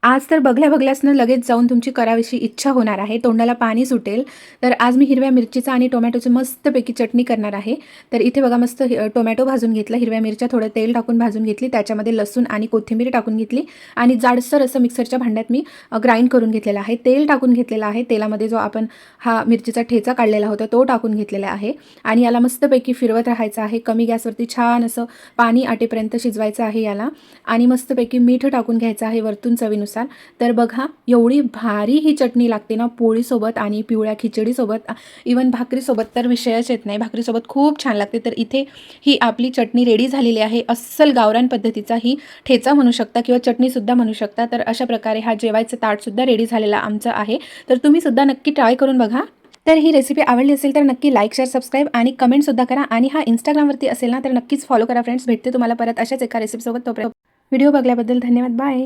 आज तर बघल्याबघल्यासनं लगेच जाऊन तुमची करावीशी इच्छा होणार आहे, तोंडाला पाणी सुटेल. तर आज मी हिरव्या मिरचीचा आणि टोमॅटोची मस्तपैकी चटणी करणार आहे. तर इथे बघा मस्त टोमॅटो भाजून घेतला, हिरव्या मिरच्या थोडं तेल टाकून भाजून घेतली, त्याच्यामध्ये लसूण आणि कोथिंबीर टाकून घेतली आणि जाडसर असं मिक्सरच्या भांड्यात मी ग्राइंड करून घेतलेलं आहे. तेल टाकून घेतलेलं आहे. तेलामध्ये जो आपण हा मिरचीचा ठेचा काढलेला होता तो टाकून घेतलेला आहे आणि याला मस्तपैकी फिरवत राहायचं आहे. कमी गॅसवरती छान असं पाणी आटेपर्यंत शिजवायचं आहे याला आणि मस्तपैकी मीठ टाकून घ्यायचं आहे वरतून चवीनुसार. तर बघा एवढी भारी ही चटणी लागते ना पोळीसोबत आणि पिवळ्या खिचडीसोबत, इवन भाकरीसोबत तर विषयच येत नाही, भाकरीसोबत खूप छान लागते. तर इथे ही आपली चटणी रेडी झालेली आहे. अस्सल गावरान पद्धतीचा ही ठेचा म्हणू शकता किंवा चटणीसुद्धा म्हणू शकता. तर अशा प्रकारे हा जेवायचं ताटसुद्धा रेडी झालेला आमचं आहे. तर तुम्ही सुद्धा नक्की ट्राय करून बघा. तर ही रेसिपी आवडली असेल तर नक्की लाईक, शेअर, सबस्क्राईब आणि कमेंटसुद्धा करा आणि हा इंस्टाग्रामवरती असेल ना तर नक्कीच फॉलो करा फ्रेंड्स. भेटते तुम्हाला परत अशाच एका रेसिपीसोबत. तोपर्यंत व्हिडिओ बघल्याबद्दल धन्यवाद. बाय.